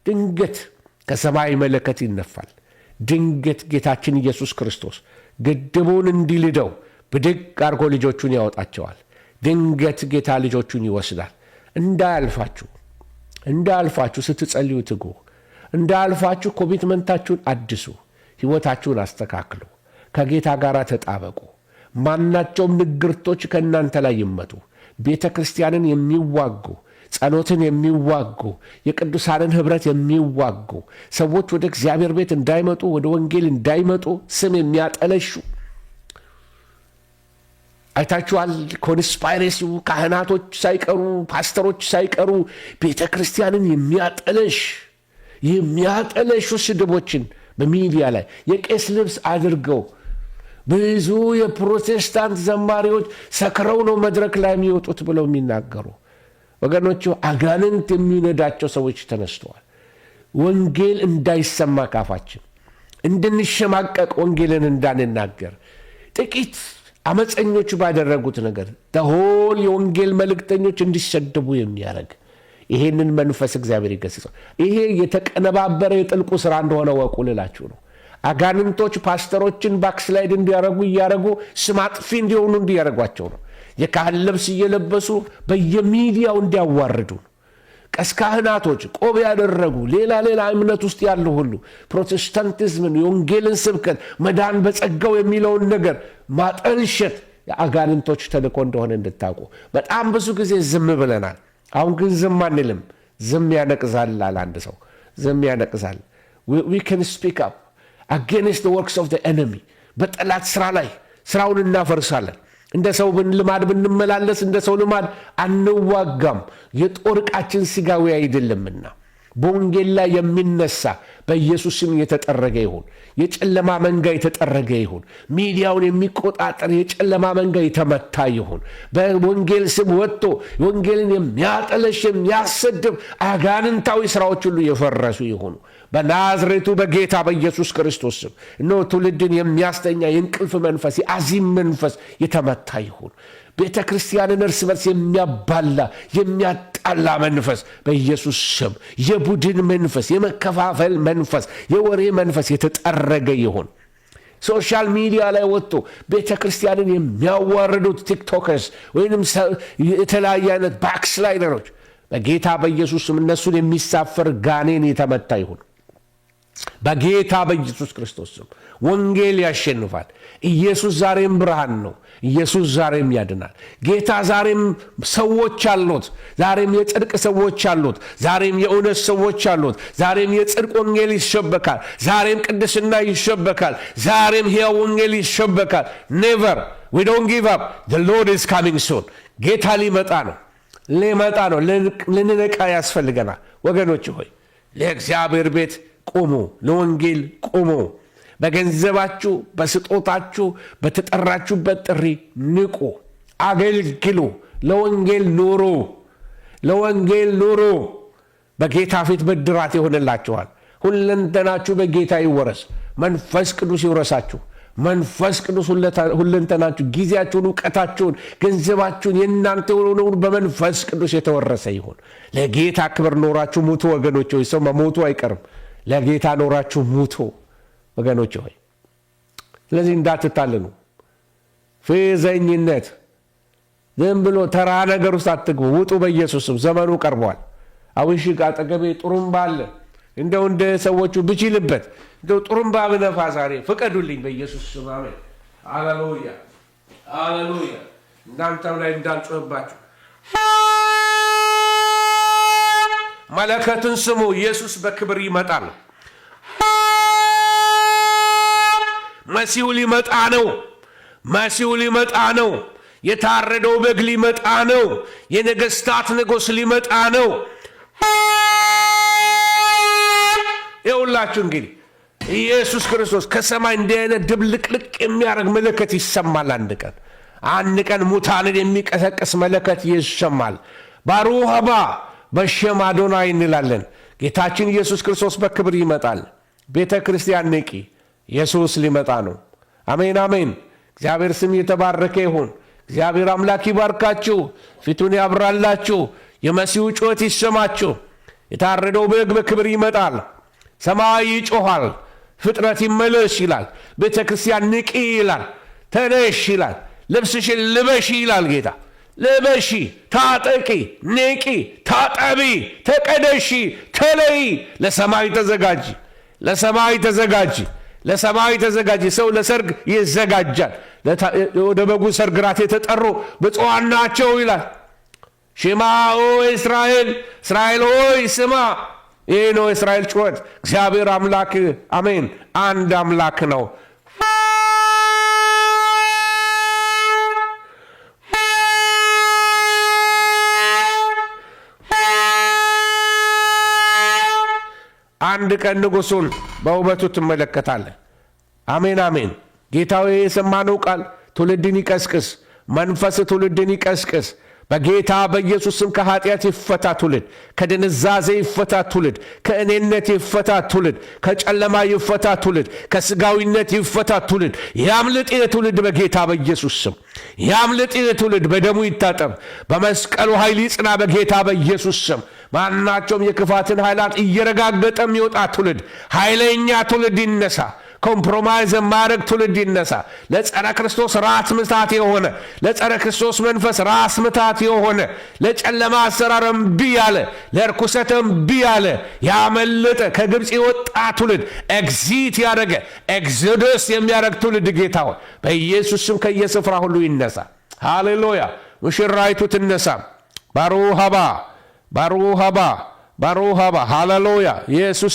ድንገት ከሰማይ መለከት ይነፋል። ድንገት ጌታችን ኢየሱስ ክርስቶስ ግድቡን እንዲልደው ብድግ አድርጎ ልጆቹን ያወጣቸዋል። ድንገት ጌታ ልጆቹን ይወስዳል። እንዳያልፋችሁ ስትጸልዩ ትጉ። እንዳያልፋችሁ ኮሚትመንታችሁን አድሱ። ሕይወታችሁን አስተካክሉ። ከጌታ ጋር ተጣበቁ። ማናቸውም ንግርቶች ከእናንተ ላይ ይመቱ። ቤተ ክርስቲያንን የሚዋጉ፣ ጸሎትን የሚዋጉ፣ የቅዱሳንን ኅብረት የሚዋጉ ሰዎች ወደ እግዚአብሔር ቤት እንዳይመጡ፣ ወደ ወንጌል እንዳይመጡ ስም የሚያጠለሹ አይታችኋል። ኮንስፓይሬሲው ካህናቶች ሳይቀሩ ፓስተሮች ሳይቀሩ ቤተ ክርስቲያንን የሚያጠለሹ ስድቦችን በሚዲያ ላይ የቄስ ልብስ አድርገው ብዙ የፕሮቴስታንት ዘማሪዎች ሰክረው ነው መድረክ ላይ የሚወጡት ብለው የሚናገሩ ወገኖቹ፣ አጋንንት የሚነዳቸው ሰዎች ተነስተዋል። ወንጌል እንዳይሰማ ካፋችን እንድንሸማቀቅ፣ ወንጌልን እንዳንናገር ጥቂት አመፀኞች ባደረጉት ነገር ተሆል የወንጌል መልእክተኞች እንዲሰደቡ የሚያደርግ ይሄንን መንፈስ እግዚአብሔር ይገስጸው። ይሄ የተቀነባበረ የጥልቁ ሥራ እንደሆነ ወቁ ልላችሁ ነው። አጋንንቶች ፓስተሮችን ባክስላይድ እያረጉ ስም አጥፊ እንዲሆኑ እንዲያረጓቸው ነው። የካህን ልብስ እየለበሱ በየሚዲያው እንዲያዋርዱ ነው። ካህናቶች ቆብ ያደረጉ ሌላ እምነት ውስጥ ያሉ ሁሉ ፕሮቴስታንቲዝምን፣ የወንጌልን ስብከት፣ መዳን በጸጋው የሚለውን ነገር ማጠልሸት የአጋንንቶች ተልእኮ እንደሆነ እንድታውቁ። በጣም ብዙ ጊዜ ዝም ብለናል። አሁን ግን ዝም አንልም። ዝም ያነቅዛል አለ አንድ ሰው። ዝም ያነቅዛል። we can speak up against the works of the enemy። በጠላት ስራ ላይ ስራውን እናፈርሳለን። እንደ ሰው ልማድ ብንመላለስ እንደ ሰው ልማድ አንዋጋም። የጦር ዕቃችን ሥጋዊ አይደለምና በወንጌል ላይ የሚነሳ በኢየሱስ ስም የተጠረገ ይሁን። የጨለማ መንጋ የተጠረገ ይሁን። ሚዲያውን የሚቆጣጠር የጨለማ መንጋ የተመታ ይሁን። በወንጌል ስም ወጥቶ ወንጌልን የሚያጠለሽ የሚያሰድብ አጋንንታዊ ሥራዎች ሁሉ የፈረሱ ይሁኑ በናዝሬቱ በጌታ በኢየሱስ ክርስቶስ ስም። እነሆ ትውልድን የሚያስተኛ የእንቅልፍ መንፈስ፣ የአዚም መንፈስ የተመታ ይሁን። ቤተ ክርስቲያንን እርስ በርስ የሚያባላ የሚያጣላ መንፈስ በኢየሱስ ስም፣ የቡድን መንፈስ፣ የመከፋፈል መንፈስ፣ የወሬ መንፈስ የተጠረገ ይሁን። ሶሻል ሚዲያ ላይ ወጥቶ ቤተ ክርስቲያንን የሚያዋርዱት ቲክቶከርስ ወይንም የተለያየ አይነት ባክስላይደሮች በጌታ በኢየሱስ ስም እነሱን የሚሳፈር ጋኔን የተመታ ይሁን በጌታ በኢየሱስ ክርስቶስ ስም። ወንጌል ያሸንፋል። ኢየሱስ ዛሬም ብርሃን ነው። ኢየሱስ ዛሬም ያድናል። ጌታ ዛሬም ሰዎች አሉት። ዛሬም የጽድቅ ሰዎች አሉት። ዛሬም የእውነት ሰዎች አሉት። ዛሬም የጽድቅ ወንጌል ይሰበካል። ዛሬም ቅድስና ይሰበካል። ዛሬም ሕያው ወንጌል ይሰበካል። ኔቨር we don't give up. The Lord is coming soon። ጌታ ሊመጣ ነው። ልንነቃ ያስፈልገናል። ወገኖች ሆይ ለእግዚአብሔር ቤት ቁሙ፣ ለወንጌል ቁሙ። በገንዘባችሁ፣ በስጦታችሁ፣ በተጠራችሁበት ጥሪ ንቁ፣ አገልግሉ፣ ለወንጌል ኑሩ። በጌታ ፊት ብድራት ይሆንላችኋል። ሁለንተናችሁ በጌታ ይወረስ። መንፈስ ቅዱስ ይውረሳችሁ። መንፈስ ቅዱስ ሁለንተናችሁ፣ ጊዜያችሁን፣ እውቀታችሁን፣ ገንዘባችሁን የእናንተ የሆነውን በመንፈስ ቅዱስ የተወረሰ ይሁን። ለጌታ ክብር ኖራችሁ ሙቱ ወገኖች ሆይ። ሰው መሞቱ አይቀርም። ለጌታ ኖራችሁ ሙቱ ወገኖች ሆይ። ስለዚህ እንዳትታልኑ። ፌዘኝነት፣ ዝም ብሎ ተራ ነገር ውስጥ አትግቡ። ውጡ በኢየሱስም። ዘመኑ ቀርቧል። አዊሽ አጠገቤ ጥሩምባ አለ። እንደው እንደ ሰዎቹ ብችልበት እንደው ጥሩምባ ብነፋ ዛሬ ፍቀዱልኝ በኢየሱስ ስም። አሜን። ሃሌሉያ ሃሌሉያ። እናንተም ላይ እንዳልጮህባችሁ መለከቱን ስሙ። ኢየሱስ በክብር ይመጣል። መሲሁ ሊመጣ ነው። የታረደው በግ ሊመጣ ነው። የነገስታት ንጉሥ ሊመጣ ነው። ይኸውላችሁ እንግዲህ ኢየሱስ ክርስቶስ ከሰማይ እንዲህ አይነት ድብልቅልቅ የሚያደርግ መለከት ይሰማል። አንድ ቀን ሙታንን የሚቀሰቅስ መለከት ይሰማል። ባሩክ አባ በሸም አዶናይ እንላለን። ጌታችን ኢየሱስ ክርስቶስ በክብር ይመጣል። ቤተ ክርስቲያን ንቂ፣ ኢየሱስ ሊመጣ ነው። አሜን አሜን። እግዚአብሔር ስም የተባረከ ይሁን። እግዚአብሔር አምላክ ይባርካችሁ፣ ፊቱን ያብራላችሁ፣ የመሲሁ ጩኸት ይሰማችሁ። የታረደው በግ በክብር ይመጣል። ሰማይ ይጮኻል። ፍጥረት ይመለስ ይላል። ቤተ ክርስቲያን ንቂ ይላል። ተነሽ ይላል። ልብስሽን ልበሺ ይላል ጌታ። ልበሺ፣ ታጠቂ፣ ንቂ፣ ታጠቢ፣ ተቀደሺ፣ ተለይ። ለሰማይ ተዘጋጂ፣ ለሰማይ ተዘጋጂ፣ ለሰማይ ተዘጋጂ። ሰው ለሰርግ ይዘጋጃል። ወደ በጉ ሰርግ ራት የተጠሩ ብፁዓን ናቸው ይላል። ሽማ ኦ እስራኤል፣ እስራኤል ሆይ ስማ። ይህ ነው የእስራኤል ጩኸት። እግዚአብሔር አምላክ አሜን፣ አንድ አምላክ ነው። አንድ ቀን ንጉሱን በውበቱ ትመለከታለህ። አሜን አሜን። ጌታዊ የሰማነው ቃል ትውልድን ይቀስቅስ፣ መንፈስ ትውልድን ይቀስቅስ። በጌታ በኢየሱስ ስም ከኃጢአት ይፈታ ትውልድ፣ ከድንዛዜ ይፈታ ትውልድ፣ ከእኔነት ይፈታ ትውልድ፣ ከጨለማ ይፈታ ትውልድ፣ ከስጋዊነት ይፈታ ትውልድ። ያምልጥ ትውልድ በጌታ በኢየሱስ ስም ያምልጥ ትውልድ። በደሙ ይታጠብ፣ በመስቀሉ ኃይል ይጽና በጌታ በኢየሱስ ስም። ማናቸውም የክፋትን ኃይላት እየረጋገጠ የሚወጣ ትውልድ፣ ኃይለኛ ትውልድ ይነሳ። ኮምፕሮማይዝ የማያደርግ ትውልድ ይነሳ። ለጸረ ክርስቶስ ራስ ምታት የሆነ፣ ለጸረ ክርስቶስ መንፈስ ራስ ምታት የሆነ፣ ለጨለማ አሰራር እምቢ ያለ፣ ለርኩሰት እምቢ ያለ፣ ያመለጠ ከግብፅ የወጣ ትውልድ፣ ኤግዚት ያደረገ ኤግዚዶስ የሚያደርግ ትውልድ ጌታ ሆይ በኢየሱስ ስም ከየስፍራ ሁሉ ይነሳ። ሃሌሉያ። ሙሽራይቱ ትነሳ። ባሩሃባ ባሩሃባ ባሩሃባ። ሃሌሉያ ኢየሱስ